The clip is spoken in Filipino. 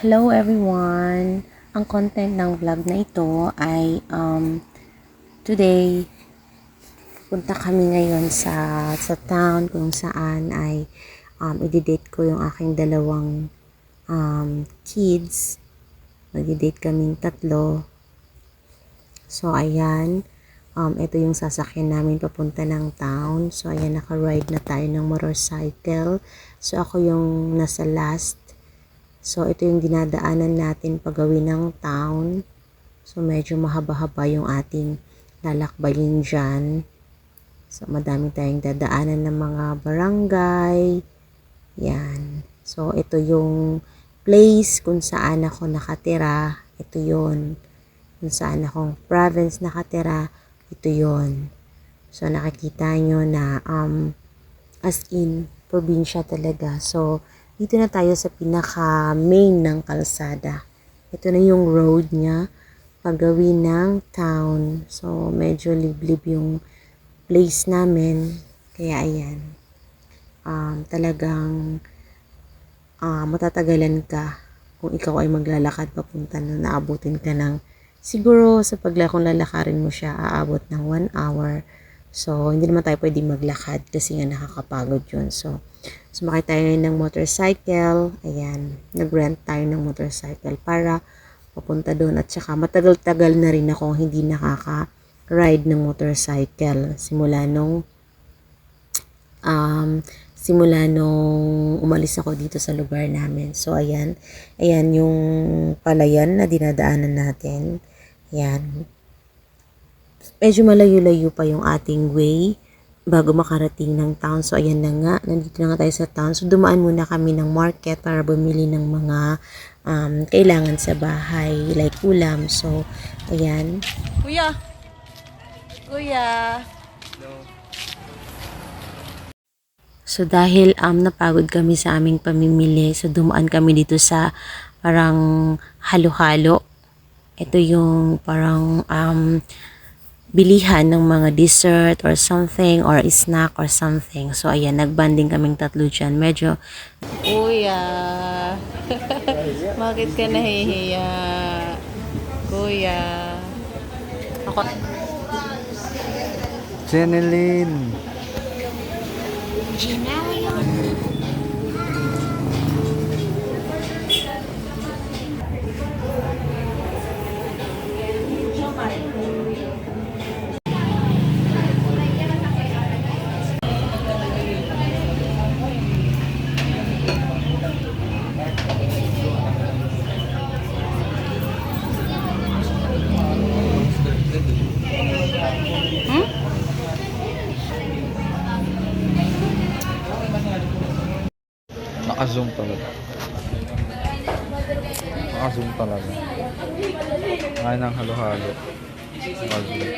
Hello everyone! Ang content ng vlog na ito ay today punta kami ngayon sa town kung saan ay i-date ko yung aking dalawang kids. Mag-date kaming tatlo. So ayan, ito yung sasakyan namin papunta ng town. So ayan, naka-ride na tayo ng motorcycle. So ako yung nasa last. So, ito yung dinadaanan natin pagawin ng town. So, medyo mahaba-haba yung ating lalakbayin dyan. So, madami tayong dadaanan ng mga barangay. Yan. So, ito yung place kung saan ako nakatira. Ito yun. Kung saan akong province nakatira. Ito yun. So, nakikita nyo na as in, probinsya talaga. So, dito na tayo sa pinaka-main ng kalsada. Ito na yung road niya, pagawin ng town. So, medyo liblib yung place namin. Kaya, ayan. Talagang matatagalan ka kung ikaw ay maglalakad papunta na naabutin ka ng siguro sa kung lalakarin mo siya, aabot ng 1 hour. So, hindi naman tayo pwede maglakad kasi nga nakakapagod yun. So, sumakay tayo ng motorcycle. Ayan, nag-rent tayo ng motorcycle para papunta doon. At saka matagal-tagal na rin ako hindi nakaka-ride ng motorcycle. Simula nung umalis ako dito sa lugar namin. So, ayan. Ayan yung palayan na dinadaanan natin. Ayan. Medyo malayo-layo pa yung ating way bago makarating ng town. So, ayan na nga. Nandito na nga tayo sa town. So, dumaan muna kami ng market para bumili ng mga kailangan sa bahay. Like ulam. So, ayan. Kuya! Kuya! So, dahil napagod kami sa aming pamimili, so dumaan kami dito sa parang halo-halo. Ito yung parang bilihan ng mga dessert or something or snack or something. So, ayan, nagbanding kaming tatlo dyan. Medyo, Kuya! Bakit ka nahihiya? Kuya! Ako. Jeneline. Naka-zoom talaga. Naka-zoom talaga. Ay, ng halo-halo. Naka-zoom.